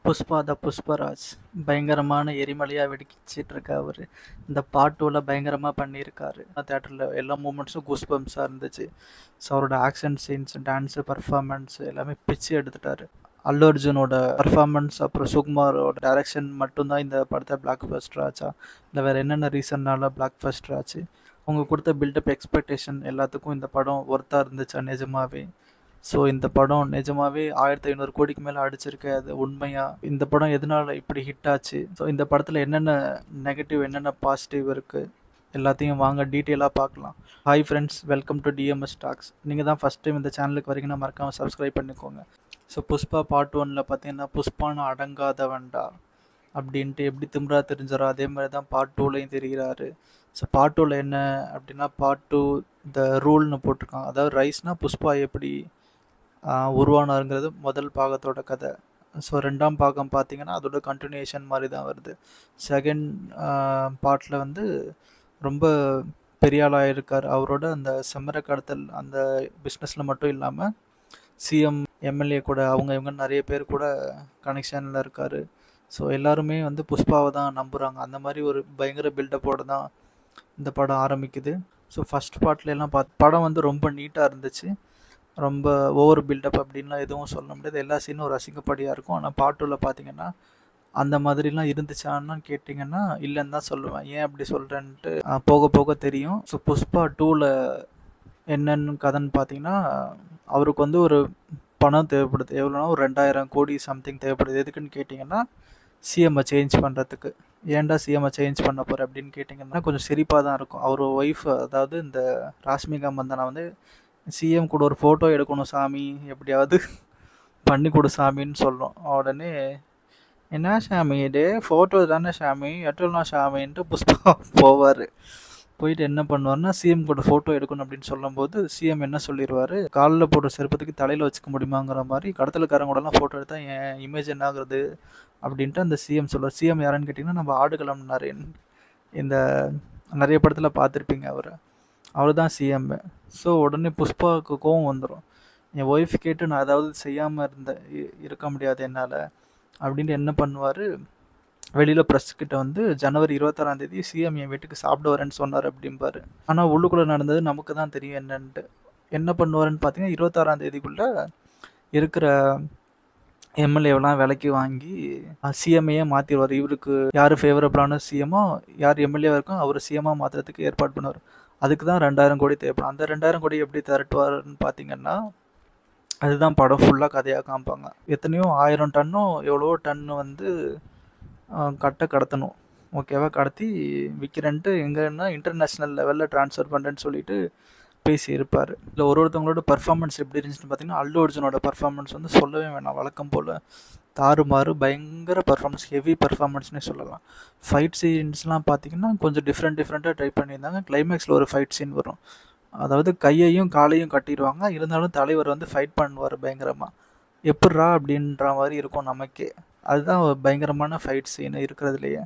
புஷ்பா த புஷ்பராஜ் பயங்கரமான எரிமலையாக வெடிச்சிட்டு இருக்க அவர் இந்த பார்ட் டூவில் பயங்கரமாக பண்ணியிருக்காரு. தேட்டரில் எல்லா மூமெண்ட்ஸும் கூஸ் பம்ப்ஸாக இருந்துச்சு. ஸோ அவரோட ஆக்ஷன் சீன்ஸ், டான்ஸு, பர்ஃபார்மன்ஸ் எல்லாமே பிச்சு எடுத்துட்டாரு. அல்லு அர்ஜுனோட பர்ஃபார்மன்ஸ் அப்புறம் சுகுமாரோட டைரக்ஷன் மட்டும்தான் இந்த படத்தை பிளாக் பஸ்டர் ஆச்சா, இல்லை வேறு என்னென்ன ரீசன்னால பிளாக் பஸ்டர் ஆச்சு? அவங்க கொடுத்த பில்டப் எக்ஸ்பெக்டேஷன் எல்லாத்துக்கும் இந்த படம் ஒர்த்தாக இருந்துச்சா நிஜமாவே? ஸோ இந்த படம் நிஜமாவே 1500 கோடிக்கு மேலே அடிச்சிருக்கு. அது உண்மையா? இந்த படம் எதனால இப்படி ஹிட் ஆச்சு? ஸோ இந்த படத்தில் என்னென்ன நெகட்டிவ், என்னென்ன பாசிட்டிவ் இருக்குது, எல்லாத்தையும் வாங்க டீட்டெயிலாக பார்க்கலாம். Hi friends, welcome to TMS talks. நீங்கள் தான் ஃபஸ்ட் டைம் இந்த சேனலுக்கு வரீங்கன்னா மறக்காமல் சப்ஸ்கிரைப் பண்ணிக்கோங்க. ஸோ புஷ்பா பார்ட் 1ல் பார்த்தீங்கன்னா புஷ்பான அடங்காதவன்டா அப்படின்ட்டு எப்படி திமிரா தெரிஞ்சாரோ அதே மாதிரி தான் பார்ட் 2லையும் தெரிகிறாரு. ஸோ பார்ட் 2வில் என்ன அப்படின்னா, பார்ட் 2 த ரூல்னு போட்டிருக்காங்க. அதாவது ரைஸ்னால் புஷ்பா எப்படி உருவானாருங்கிறது முதல் பாகத்தோட கதை. ஸோ ரெண்டாம் பாகம் பார்த்தீங்கன்னா அதோட கண்டினியூஷன் மாதிரி தான் வருது. செகண்ட் பார்ட்டில் வந்து ரொம்ப பெரிய ஆளாக இருக்கார். அவரோட அந்த செம்மர கடத்தல் அந்த பிஸ்னஸில் மட்டும் இல்லாமல் சிஎம், எம்எல்ஏ கூட இவங்க நிறைய பேர் கூட கனெக்ஷனில் இருக்கார். ஸோ எல்லாருமே வந்து புஷ்பாவை தான் நம்புகிறாங்க. அந்த மாதிரி ஒரு பயங்கர பில்டப்போடு தான் இந்த படம் ஆரம்பிக்குது. ஸோ ஃபஸ்ட் பார்ட்ல எல்லாம் படம் வந்து ரொம்ப நீட்டாக இருந்துச்சு. ரொம்ப ஓவர் பில்டப் அப்படின்லாம் எதுவும் சொல்ல முடியாது. எல்லா சீனும் ஒரு அசிங்கப்படியாக இருக்கும். ஆனால் பார்ட் 2வில் பார்த்தீங்கன்னா அந்த மாதிரிலாம் இருந்துச்சான்னு கேட்டிங்கன்னா இல்லைன்னு தான் சொல்லுவேன். ஏன் அப்படி சொல்கிறேன்ட்டு போக போக தெரியும். ஸோ புஷ்பா 2வில் என்னென்னு கதைன்னு பார்த்தீங்கன்னா, அவருக்கு வந்து ஒரு பணம் தேவைப்படுது. எவ்வளோனா ஒரு 2000 கோடி சம்திங் தேவைப்படுது. எதுக்குன்னு கேட்டிங்கன்னா சிஎம்ஐ சேஞ்ச் பண்ணுறதுக்கு. ஏன்டா சிஎம்ஐ சேஞ்ச் பண்ண போகிற அப்படின்னு கேட்டிங்கன்னா கொஞ்சம் சிரிப்பாக தான் இருக்கும். அவர் ஒய்ஃப், அதாவது இந்த ராஷ்மிகா மந்தனா வந்து சிஎம் கூட ஒரு ஃபோட்டோ எடுக்கணும் சாமி, எப்படியாவது பண்ணி கொடு சாமின்னு சொல்கிறோம். உடனே என்ன சாமி இது ஃபோட்டோ தானே சாமி, எட்டலாம் சாமின்ட்டு புஷ்பா போவார். போயிட்டு என்ன பண்ணுவார்னா சிஎம் கூட ஃபோட்டோ எடுக்கணும் அப்படின்னு சொல்லும்போது சிஎம் என்ன சொல்லிடுவார், காலில் போடுற செருப்பத்துக்கு தலையில் வச்சுக்க முடியுமாங்கிற மாதிரி கடத்தலுக்காரங்க கூடலாம் ஃபோட்டோ எடுத்தால் என் இமேஜ் என்ன ஆகுறது அப்படின்ட்டு அந்த சிஎம் சொல்லுவார். சிஎம் யாருன்னு கேட்டிங்கன்னா நம்ம ஆடுகளம் நரேன், இந்த நிறைய படத்தில் பார்த்துருப்பீங்க அவர் தான் சிஎம். ஸோ உடனே புஷ்பாவுக்கு கோவம் வந்துடும். என் ஒய்ஃப் கேட்டு நான் அதாவது செய்யாமல் இருக்க முடியாது என்னால் அப்படின்ட்டு என்ன பண்ணுவார், வெளியில் ப்ரெஸ்கிட்ட வந்து ஜனவரி 26 சிஎம் என் வீட்டுக்கு சாப்பிட வரேன்னு சொன்னார் அப்படிம்பார். ஆனால் உள்ளுக்குள்ளே நடந்தது நமக்கு தான் தெரியும் என்னன்ட்டு. என்ன பண்ணுவாருன்னு பார்த்தீங்கன்னா 26 இருக்கிற எம்எல்ஏவெல்லாம் விலைக்கு வாங்கி சிஎம்ஏயே மாற்றிடுவார். இவருக்கு யார் ஃபேவரபிளான சிஎம்மோ, யார் எம்எல்ஏவாக இருக்கோ அவர் சிஎம்மாக மாற்றுறதுக்கு ஏற்பாடு பண்ணுவார். அதுக்கு தான் 2000 கோடி தேவைப்படும். அந்த 2000 கோடி எப்படி திரட்டுவார்னு பார்த்தீங்கன்னா அதுதான் படம் ஃபுல்லாக கதையாக காமிப்பாங்க. எத்தனையோ 1000 டன்னோ எவ்வளவோ டன்னு வந்து கடத்தணும். ஓகேவா, கடத்தி விற்கிறேன்ட்டு எங்கன்னா இன்டர்நேஷ்னல் லெவலில் ட்ரான்ஸ்ஃபர் பண்ணுறேன்னு சொல்லிட்டு பேசியிருப்பார். இல்லை ஒருத்தவங்களோட பர்ஃபார்மன்ஸ் எப்படி இருந்துச்சுன்னு பார்த்தீங்கன்னா அல்லு அர்ஜுனோட பர்ஃபார்மன்ஸ் வந்து சொல்லவே வேணாம். வழக்கம் போல் தாறுமாறு பயங்கர பர்ஃபார்மன்ஸ், ஹெவி பர்ஃபார்மன்ஸ்னே சொல்லலாம். ஃபைட் சீன்ஸ்லாம் பார்த்தீங்கன்னா கொஞ்சம் டிஃப்ரெண்ட்டாக ட்ரை பண்ணியிருந்தாங்க. கிளைமேக்ஸில் ஒரு ஃபைட் சீன் வரும். அதாவது கையையும் காலையும் கட்டிடுவாங்க, இருந்தாலும் தலைவர் வந்து ஃபைட் பண்ணுவார் பயங்கரமாக. எப்பட்றா அப்படின்ற மாதிரி இருக்கும் நமக்கே. அதுதான் பயங்கரமான ஃபைட் சீன் இருக்கிறதுலையே.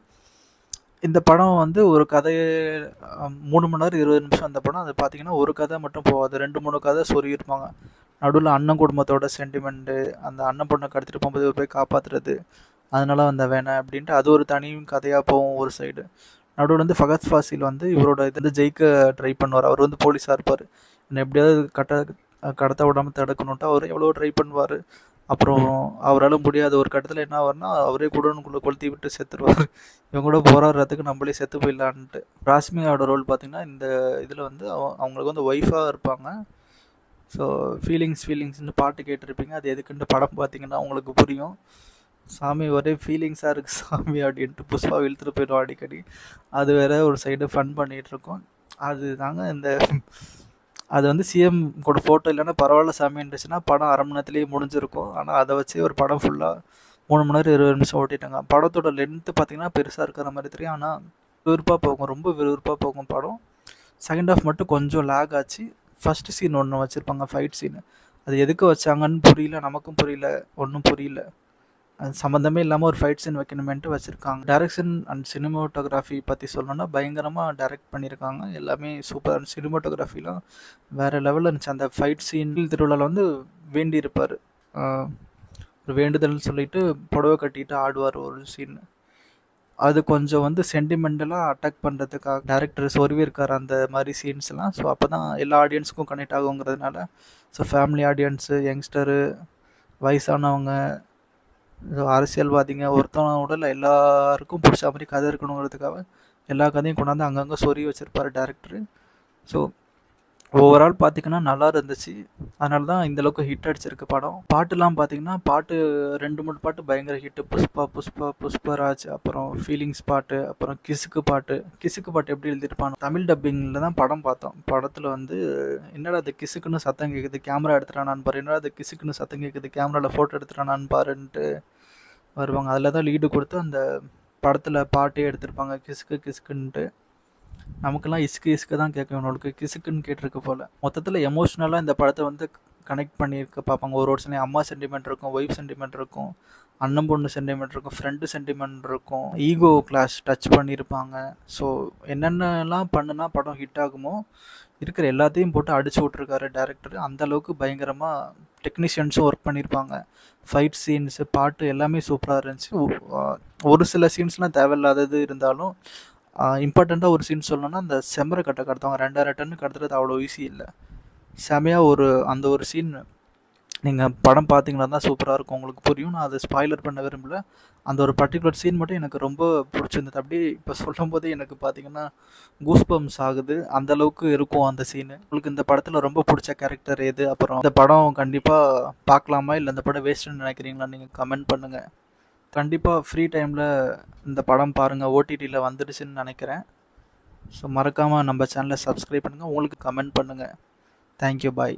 இந்த படம் வந்து ஒரு கதையை 3 மணி நேரம் 20 நிமிஷம் அந்த படம். அது பார்த்தீங்கன்னா ஒரு கதை மட்டும் போகாது, 2-3 கதை சொருகிருப்பாங்க. நடுவில் அண்ணன் குடும்பத்தோட சென்டிமெண்ட்டு, அந்த அண்ணன் பொண்ணை கடத்திட்டு போகும்போது போய் காப்பாற்றுறது, அதனால வந்த வேணாம் அப்படின்ட்டு அது ஒரு தனி கதையாக போகும் ஒரு சைடு. நடுவில் வந்து ஃபகத் ஃபாசில் வந்து இவரோட இது ஜெயிக்க ட்ரை பண்ணுவார். அவர் வந்து போலீஸாக இருப்பார். இன்னும் எப்படியாவது கடத்த விடாமல் தடுக்கணுன்ட்டு அவர் எவ்வளோ ட்ரை பண்ணுவார். அப்புறம் அவரால் முடியாத ஒரு கட்டத்தில் என்ன ஆவார்னா அவரே குடோனுக்குள்ளே கொளுத்தி விட்டு செத்துருவார். இவங்க கூட போராடுறதுக்கு நம்மளே செத்து போயிடலான்ட்டு. ராஷ்மிகாவோட ரோல் பார்த்திங்கன்னா இந்த இதில் வந்து அவங்களுக்கு வந்து ஒய்ஃபாக இருப்பாங்க. ஸோ ஃபீலிங்ஸ்னு பாட்டு கேட்டிருப்பீங்க. அது எதுக்குன்ட்டு படம் பார்த்திங்கன்னா உங்களுக்கு புரியும். சாமி ஒரே ஃபீலிங்ஸாக இருக்குது சாமி அப்படின்ட்டு புஷ்பா இழுத்துட்டு போயிடும் அடிக்கடி. அது வேற ஒரு சைடு ஃபன் பண்ணிகிட்ருக்கோம். அது தாங்க இந்த அது வந்து சிஎம் கூட ஃபோட்டோ இல்லைன்னா பரவாயில்ல சாமி இருந்துச்சுன்னா படம் 1/2 மணி நேரத்துலேயே முடிஞ்சிருக்கும். ஆனால் அதை வச்சு ஒரு படம் ஃபுல்லாக 3 மணி நேரம் 20 நிமிஷம் ஓட்டிட்டாங்க. படத்தோட லென்த்து பார்த்திங்கன்னா பெருசாக இருக்கிற மாதிரி தெரியும், ஆனால் விறுவிறுப்பாக போகும், ரொம்ப விறுவிறுப்பாக போகும் படம். செகண்ட் ஹாஃப் மட்டும் கொஞ்சம் லேக் ஆச்சு. ஃபஸ்ட்டு சீன் ஒன்று வச்சுருப்பாங்க, ஃபைட் சீனு. அது எதுக்கு வச்சாங்கன்னு புரியல, நமக்கும் புரியல, ஒன்றும் புரியல. அது சம்மந்தமே இல்லாமல் ஒரு ஃபைட் சீன் வைக்கணுமேன்ட்டு வச்சுருக்காங்க. டைரக்ஷன் அண்ட் சினிமோட்டோகிராஃபி பற்றி சொல்லணும்னா பயங்கரமாக டைரக்ட் பண்ணியிருக்காங்க. எல்லாமே சூப்பர். சினிமோட்டோகிராஃபிலாம் வேறு லெவலில் இருந்துச்சு. அந்த ஃபைட் சீன் திருவிழாவில் வந்து வேண்டி இருப்பார், ஒரு வேண்டுதல்னு சொல்லிட்டு புடவை கட்டிட்டு ஆடுவார் ஒரு சீன். அது கொஞ்சம் வந்து சென்டிமெண்டலாக அட்டாக் பண்ணுறதுக்காக டேரக்டர் சொருவிருக்கார் அந்த மாதிரி சீன்ஸ்லாம். ஸோ அப்போ தான் எல்லா ஆடியன்ஸுக்கும் கனெக்ட் ஆகுங்கிறதுனால, ஸோ ஃபேமிலி ஆடியன்ஸு, யங்ஸ்டரு, வயசானவங்க, அரசியல்வாதிங்க, ஒருத்தவங்க உடல எல்லாருக்கும் பிடிச்ச மாதிரி கதை இருக்கணுங்கிறதுக்காக எல்லா கதையும் கொண்டாந்து அங்கங்கே சொருவி வச்சுருப்பார் டேரக்டரு. ஸோ ஓவரால் பார்த்தீங்கன்னா நல்லா இருந்துச்சு. அதனால தான் இந்த அளவுக்கு ஹிட் அடிச்சிருக்கு படம். பாட்டுலாம் பார்த்தீங்கன்னா, பாட்டு 2, 3 பாட்டு பயங்கர ஹிட்டு. புஷ்பா, புஷ்பா, புஷ்பராஜ், அப்புறம் ஃபீலிங்ஸ் பாட்டு, அப்புறம் கிசுக்கு பாட்டு. கிசுக்கு பாட்டு எப்படி எழுதியிருப்பானோ, தமிழ் டப்பிங்கில் தான் படம் பார்த்தோம். படத்தில் வந்து என்னடா அது கிசுக்குன்னு சத்தம் கேட்குது, கேமரா எடுத்துட்டானான்னு பாரு, என்னடா அது கிசுக்குன்னு சத்தம் கேட்குது, கேமராவில் ஃபோட்டோ எடுத்துட்டானான்னு பாருன்ட்டு வருவாங்க. அதில் தான் லீடு கொடுத்து அந்த படத்தில் பாட்டே எடுத்திருப்பாங்க, கிசுக்கு கிசுக்குன்ட்டு. நமக்கெல்லாம் இசுக்கு இசுக்கு தான் கேட்கும், இவனுக்கு கிசுக்குன்னு கேட்டிருக்கு போல். மொத்தத்தில் எமோஷ்னலாக இந்த படத்தை வந்து கனெக்ட் பண்ணியிருக்க பார்ப்பாங்க. ஒரு சில அம்மா சென்டிமெண்ட் இருக்கும், ஒய்ஃப் சென்டிமெண்ட் இருக்கும், அண்ணன் பொண்ணு சென்டிமெண்ட் இருக்கும், ஃப்ரெண்டு சென்டிமெண்ட் இருக்கும், ஈகோ கிளாஸ் டச் பண்ணியிருப்பாங்க. ஸோ என்னென்னலாம் பண்ணுனா படம் ஹிட் ஆகுமோ இருக்கிற எல்லாத்தையும் போட்டு அடிச்சு விட்ருக்காரு டேரக்டர். அந்தளவுக்கு பயங்கரமாக டெக்னீஷியன்ஸும் ஒர்க் பண்ணியிருப்பாங்க. ஃபைட் சீன்ஸு, பாட்டு எல்லாமே சூப்பராக இருந்துச்சு. ஒரு சில சீன்ஸ்லாம் தேவையில்லாதது இருந்தாலும் இம்பார்ட்டண்ட்டாக ஒரு சீன் சொல்லணும்னா, அந்த செம்மரை கட்டை கடத்துவாங்க. 2000 டன்னு கடத்துறது அவ்வளோ ஈஸி இல்லை. செமையாக அந்த ஒரு சீன் நீங்கள் படம் பார்த்தீங்கன்னா தான் சூப்பராக இருக்கும், உங்களுக்கு புரியும். நான் அதை ஸ்பாய்லர் பண்ண விரும்பல. அந்த ஒரு பர்டிகுலர் சீன் மட்டும் எனக்கு ரொம்ப பிடிச்சிருந்தது. அப்படியே இப்போ சொல்லும் போதே எனக்கு பார்த்தீங்கன்னா கூஸ்பம்ஸ் ஆகுது, அந்தளவுக்கு இருக்கும் அந்த சீனு. உங்களுக்கு இந்த படத்தில் ரொம்ப பிடிச்ச கேரக்டர் எது? அப்புறம் இந்த படம் கண்டிப்பாக பார்க்கலாமா, இல்லை இந்த படம் வேஸ்ட்டுன்னு நினைக்கிறீங்களா? நீங்கள் கமெண்ட் பண்ணுங்கள். கண்டிப்பாக ஃப்ரீ டைமில் இந்த படம் பாருங்கள், ஓடிடியில் வந்துடுச்சுன்னு நினைக்கிறேன். ஸோ மறக்காமல் நம்ம சேனலை சப்ஸ்கிரைப் பண்ணுங்கள், உங்களுக்கு கமெண்ட் பண்ணுங்கள். தேங்க்யூ, பாய்.